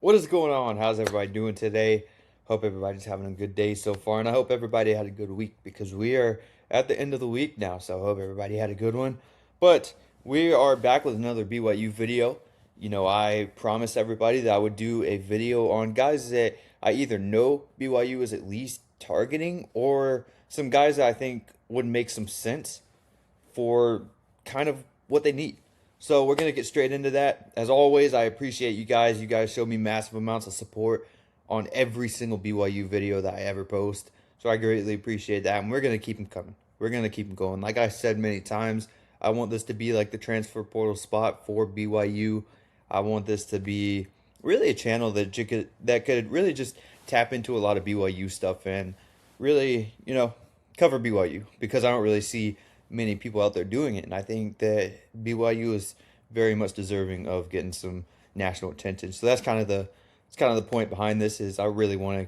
What is going on? How's everybody doing today? Hope everybody's having a good day so far, and I hope everybody had a good week because we are at the end of the week now. So I hope everybody had a good one. But we are back with another BYU video. I promised everybody that I would do a video on guys that I either know BYU is at least targeting or some guys that I think would make some sense for kind of what they need. So we're gonna get straight into that. As always, I appreciate you guys. You guys show me massive amounts of support on every single BYU video that I ever post. So I greatly appreciate that, and we're gonna keep them coming. We're gonna keep them going. Like I said many times, I want this to be like the transfer portal spot for BYU. I want this to be really a channel that could really just tap into a lot of BYU stuff and really, cover BYU because I don't really see many people out there doing it, and I think that BYU is very much deserving of getting some national attention. So that's kind of the point behind this is I really want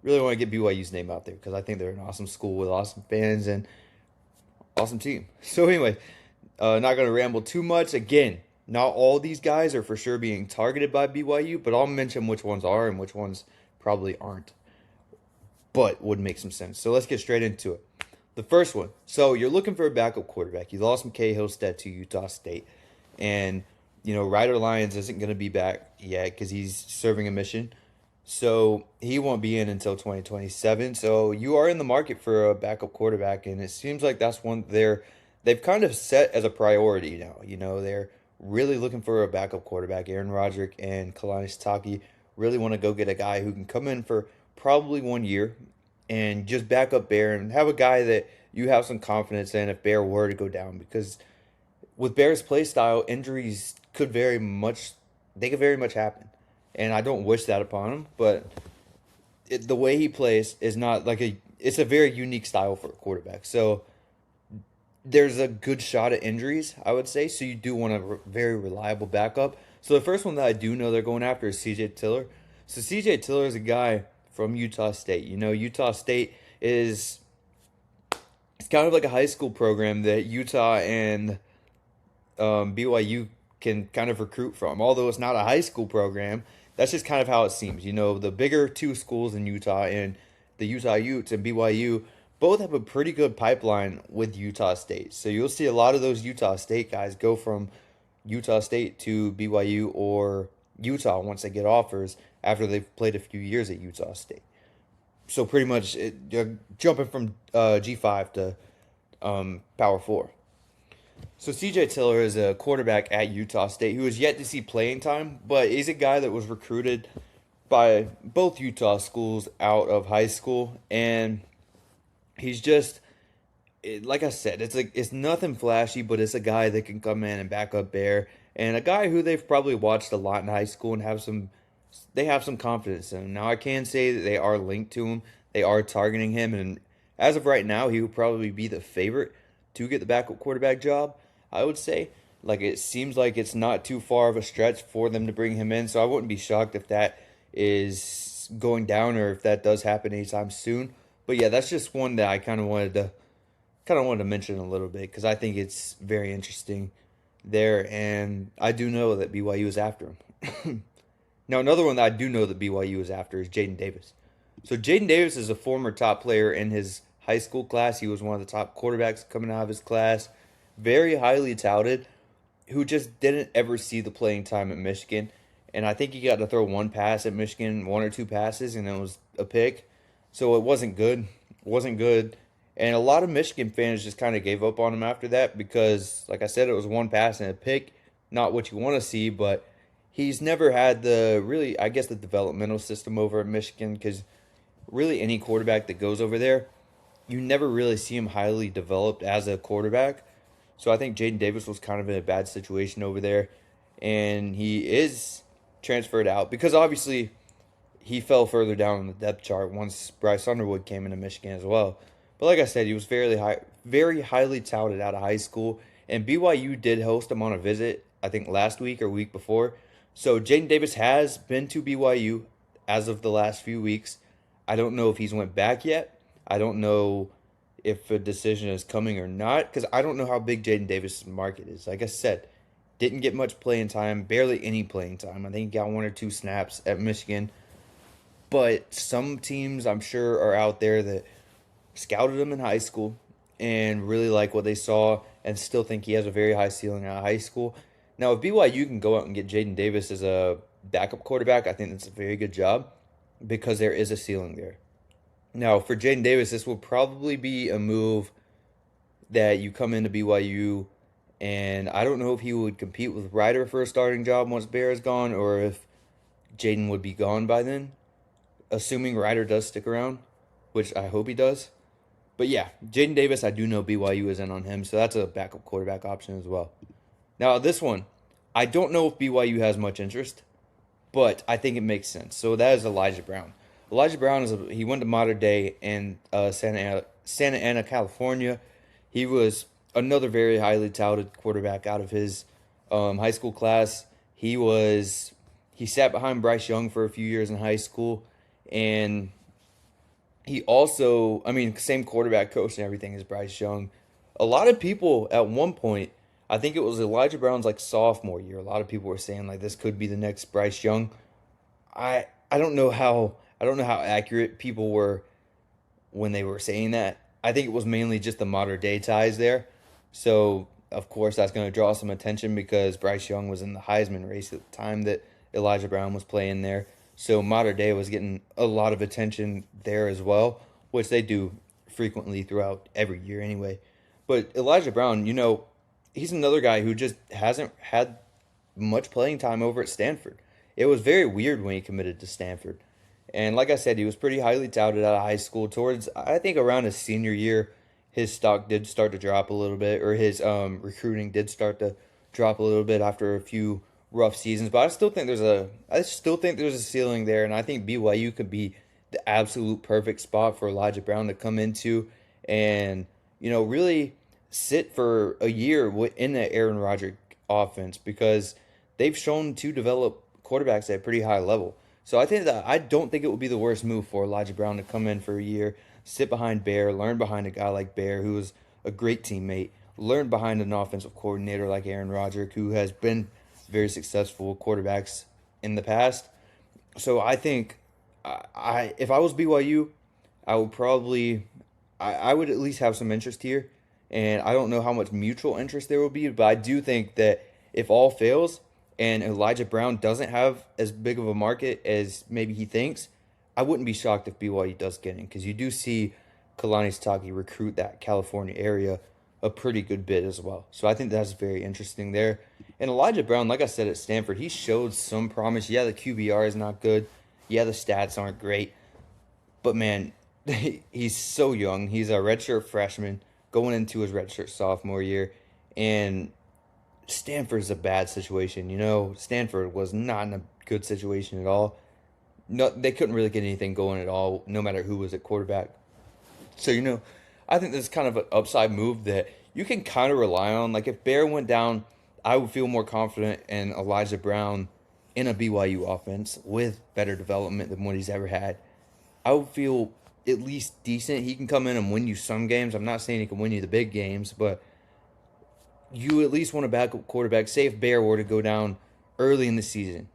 to get BYU's name out there because I think they're an awesome school with awesome fans and awesome team. So anyway, not going to ramble too much. Again, not all these guys are for sure being targeted by BYU, but I'll mention which ones are and which ones probably aren't, but would make some sense. So let's get straight into it. The first one. So you're looking for a backup quarterback. You lost McKay Hillstead to Utah State. And, Ryder Lyons isn't going to be back yet because he's serving a mission. So he won't be in until 2027. So you are in the market for a backup quarterback. And it seems like that's one they've kind of set as a priority now. They're really looking for a backup quarterback. Aaron Roderick and Kalani Sitake really want to go get a guy who can come in for probably 1 year and just back up Bear and have a guy that you have some confidence in if Bear were to go down. Because with Bear's play style, injuries could very much happen. And I don't wish that upon him, but the way he plays is not it's a very unique style for a quarterback. So there's a good shot at injuries, I would say. So you do want a very reliable backup. So the first one that I do know they're going after is CJ Tiller. So CJ Tiller is a guy from Utah State. Utah State is it's kind of like a high school program that Utah and BYU can kind of recruit from. Although it's not a high school program, that's just kind of how it seems. The bigger two schools in Utah and the Utah Utes and BYU both have a pretty good pipeline with Utah State. So you'll see a lot of those Utah State guys go from Utah State to BYU or Utah once they get offers after they've played a few years at Utah State. So pretty much you're jumping from G5 to Power 4. So CJ Tiller is a quarterback at Utah State who has yet to see playing time, but he's a guy that was recruited by both Utah schools out of high school, and he's just like I said, it's nothing flashy, but it's a guy that can come in and back up Bear, and a guy who they've probably watched a lot in high school and have some confidence in him. Now I can say that they are linked to him, they are targeting him, and as of right now, he would probably be the favorite to get the backup quarterback job. I would say, like it seems like it's not too far of a stretch for them to bring him in, so I wouldn't be shocked if that is going down or if that does happen anytime soon. But yeah, that's just one that I kind of wanted to mention a little bit because I think it's very interesting there, and I do know that BYU is after him. Now, another one that I do know that BYU is after is Jaden Davis. So Jaden Davis is a former top player in his high school class. He was one of the top quarterbacks coming out of his class, very highly touted, who just didn't ever see the playing time at Michigan. And I think he got to throw one pass at Michigan, one or two passes, and it was a pick. So it wasn't good. It wasn't good. And a lot of Michigan fans just kind of gave up on him after that because, like I said, it was one pass and a pick. Not what you want to see, but he's never had I guess, the developmental system over at Michigan because really any quarterback that goes over there, you never really see him highly developed as a quarterback. So I think Jaden Davis was kind of in a bad situation over there, and he is transferred out because obviously he fell further down on the depth chart once Bryce Underwood came into Michigan as well. But like I said, he was very highly touted out of high school, and BYU did host him on a visit, I think last week or week before. So Jaden Davis has been to BYU as of the last few weeks. I don't know if he's went back yet. I don't know if a decision is coming or not because I don't know how big Jaden Davis' market is. Like I said, Didn't get much playing time, barely any playing time. I think he got 1 or 2 snaps at Michigan. But some teams, I'm sure, are out there that scouted him in high school and really like what they saw and still think he has a very high ceiling out of high school. Now, if BYU can go out and get Jaden Davis as a backup quarterback, I think that's a very good job because there is a ceiling there. Now, for Jaden Davis, this will probably be a move that you come into BYU, and I don't know if he would compete with Ryder for a starting job once Bear is gone, or if Jaden would be gone by then, assuming Ryder does stick around, which I hope he does. But yeah, Jaden Davis, I do know BYU is in on him, so that's a backup quarterback option as well. Now, this one, I don't know if BYU has much interest, but I think it makes sense. So that is Elijah Brown. Elijah Brown he went to Mater Dei in Santa Ana, California. He was another very highly touted quarterback out of his high school class. He sat behind Bryce Young for a few years in high school, and he also, I mean, same quarterback coach and everything as Bryce Young. A lot of people at one point, I think it was Elijah Brown's like sophomore year. A lot of people were saying like this could be the next Bryce Young. I don't know how accurate people were when they were saying that. I think it was mainly just the Mater Dei ties there. So of course that's going to draw some attention because Bryce Young was in the Heisman race at the time that Elijah Brown was playing there. So Mater Dei was getting a lot of attention there as well, which they do frequently throughout every year anyway. But Elijah Brown, he's another guy who just hasn't had much playing time over at Stanford. It was very weird when he committed to Stanford. And like I said, he was pretty highly touted out of high school. Towards, I think around his senior year, his stock did start to drop a little bit, or his recruiting did start to drop a little bit after a few rough seasons. But I still think there's a ceiling there, and I think BYU could be the absolute perfect spot for Elijah Brown to come into and really sit for a year in the Aaron Rodgers offense because they've shown to develop quarterbacks at a pretty high level. So I don't think it would be the worst move for Elijah Brown to come in for a year, sit behind Bear, learn behind a guy like Bear who is a great teammate, learn behind an offensive coordinator like Aaron Rodgers who has been very successful quarterbacks in the past. So I think if I was BYU, I would probably I would at least have some interest here. And I don't know how much mutual interest there will be, but I do think that if all fails and Elijah Brown doesn't have as big of a market as maybe he thinks, I wouldn't be shocked if BYU does get in because you do see Kalani Sitake recruit that California area a pretty good bit as well. So I think that's very interesting there. And Elijah Brown, like I said at Stanford, he showed some promise. Yeah, the QBR is not good. Yeah, the stats aren't great. But man, he's so young. He's a redshirt freshman going into his redshirt sophomore year. And Stanford's a bad situation. Stanford was not in a good situation at all. No, they couldn't really get anything going at all, no matter who was at quarterback. So, I think this is kind of an upside move that you can kind of rely on. Like, if Bear went down, I would feel more confident in Elijah Brown in a BYU offense with better development than what he's ever had. I would feel at least decent. He can come in and win you some games. I'm not saying he can win you the big games, but you at least want a backup quarterback. Say if Bear were to go down early in the season,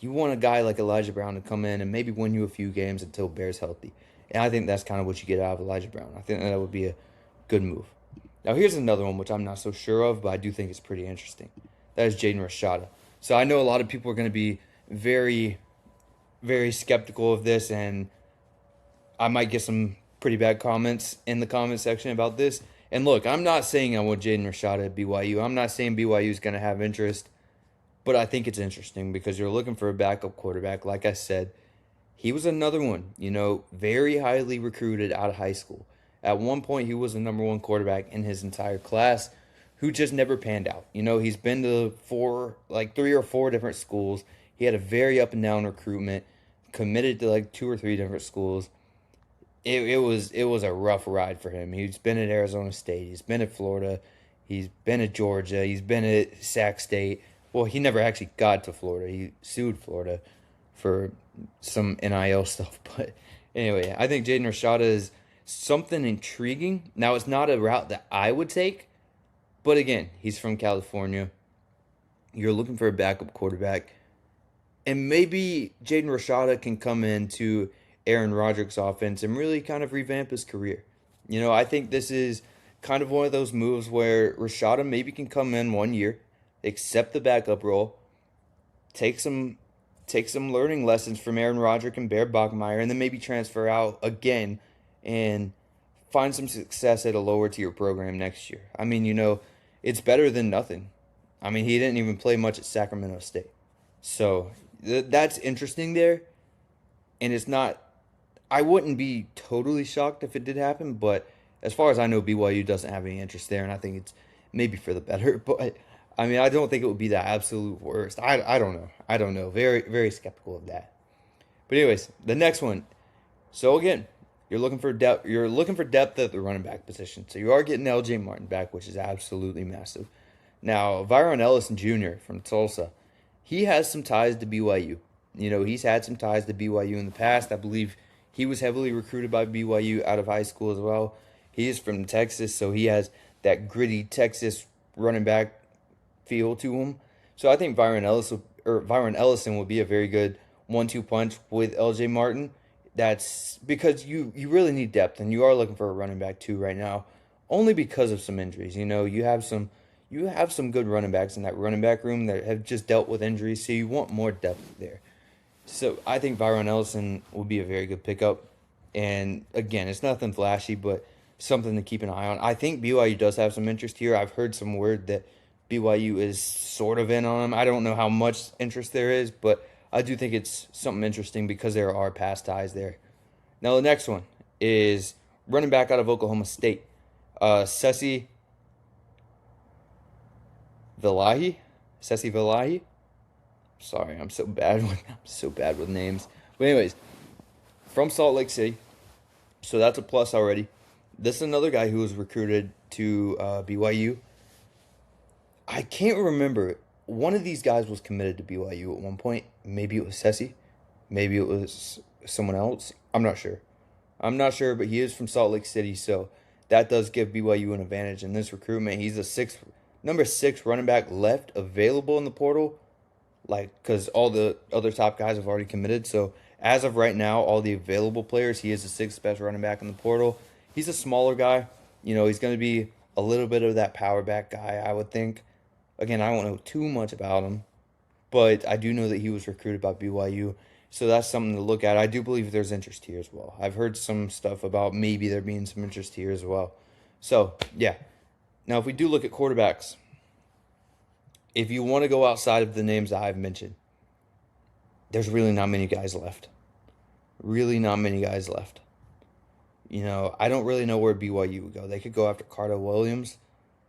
you want a guy like Elijah Brown to come in and maybe win you a few games until Bear's healthy. And I think that's kind of what you get out of Elijah Brown. I think that would be a good move. Now, here's another one, which I'm not so sure of, but I do think it's pretty interesting. That is Jaden Rashada. So I know a lot of people are going to be very, very skeptical of this, and I might get some pretty bad comments in the comment section about this. And look, I'm not saying I want Jaden Rashada at BYU. I'm not saying BYU is going to have interest, but I think it's interesting because you're looking for a backup quarterback. Like I said, he was another one, very highly recruited out of high school. At one point, he was the number one quarterback in his entire class who just never panned out. He's been to 3 or 4 different schools. He had a very up and down recruitment, committed to 2 or 3 different schools. It was a rough ride for him. He's been at Arizona State. He's been at Florida. He's been at Georgia. He's been at Sac State. Well, he never actually got to Florida. He sued Florida for some NIL stuff. But anyway, I think Jaden Rashada is something intriguing. Now, it's not a route that I would take. But again, he's from California. You're looking for a backup quarterback. And maybe Jaden Rashada can come into Aaron Roderick's offense and really kind of revamp his career. I think this is kind of one of those moves where Rashada maybe can come in 1 year, accept the backup role, take some learning lessons from Aaron Roderick and Bear Bachmeier, and then maybe transfer out again and find some success at a lower tier program next year. I mean, it's better than nothing. I mean, he didn't even play much at Sacramento State. So that's interesting there. And it's not, I wouldn't be totally shocked if it did happen, but as far as I know, BYU doesn't have any interest there, and I think it's maybe for the better. But I mean, I don't think it would be the absolute worst. I don't know. I don't know. Very, very skeptical of that. But anyways, the next one. So again, you're looking for depth. You're looking for depth at the running back position. So you are getting L.J. Martin back, which is absolutely massive. Now, Byron Ellison Jr. from Tulsa, he has some ties to BYU. He's had some ties to BYU in the past. I believe he was heavily recruited by BYU out of high school as well. He is from Texas, so he has that gritty Texas running back feel to him. So I think Byron Ellison would be a very good 1-2 punch with LJ Martin. That's because you really need depth, and you are looking for a running back too right now, only because of some injuries. You have some good running backs in that running back room that have just dealt with injuries, so you want more depth there. So I think Byron Ellison would be a very good pickup. And again, it's nothing flashy, but something to keep an eye on. I think BYU does have some interest here. I've heard some word that BYU is sort of in on him. I don't know how much interest there is, but I do think it's something interesting because there are past ties there. Now the next one is running back out of Oklahoma State. Sesi Villahi. Sorry, I'm so bad with names. But anyways, from Salt Lake City, so that's a plus already. This is another guy who was recruited to BYU. I can't remember. One of these guys was committed to BYU at one point. Maybe it was Sesi. Maybe it was someone else. I'm not sure, but he is from Salt Lake City, so that does give BYU an advantage in this recruitment. He's number 6 running back left available in the portal, because all the other top guys have already committed. So as of right now, all the available players, he is the 6th best running back in the portal. He's a smaller guy. He's going to be a little bit of that power back guy, I would think. Again, I don't know too much about him, but I do know that he was recruited by BYU. So that's something to look at. I do believe there's interest here as well. I've heard some stuff about maybe there being some interest here as well. So, yeah. Now, if we do look at quarterbacks, if you want to go outside of the names that I've mentioned, there's really not many guys left. Really not many guys left. I don't really know where BYU would go. They could go after Cardell Williams.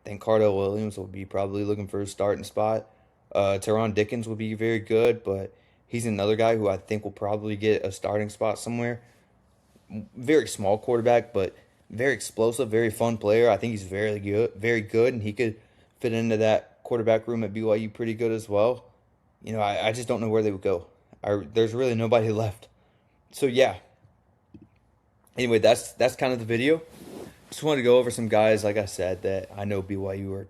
I think Cardell Williams will be probably looking for a starting spot. Teron Dickens would be very good, but he's another guy who I think will probably get a starting spot somewhere. Very small quarterback, but very explosive, very fun player. I think he's very good, and he could fit into that quarterback room at BYU pretty good as well. I just don't know where they would go. There's really nobody left. So yeah. Anyway, that's kind of the video. Just wanted to go over some guys, like I said, that I know BYU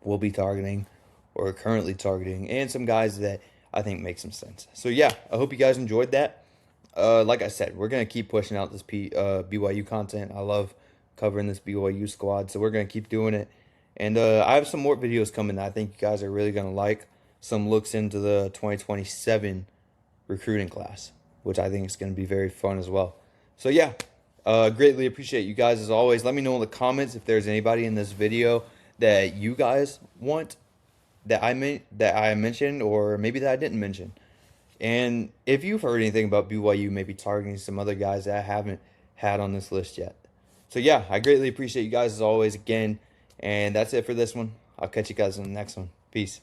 will be targeting or are currently targeting, and some guys that I think make some sense. So yeah, I hope you guys enjoyed that. Like I said, we're going to keep pushing out this BYU content. I love covering this BYU squad, so we're going to keep doing it. And I have some more videos coming that I think you guys are really going to like. Some looks into the 2027 recruiting class, which I think is going to be very fun as well. So yeah, greatly appreciate you guys as always. Let me know in the comments if there's anybody in this video that you guys want that I mentioned, or maybe that I didn't mention. And if you've heard anything about BYU maybe targeting some other guys that I haven't had on this list yet. So yeah, I greatly appreciate you guys as always again. And that's it for this one. I'll catch you guys in the next one. Peace.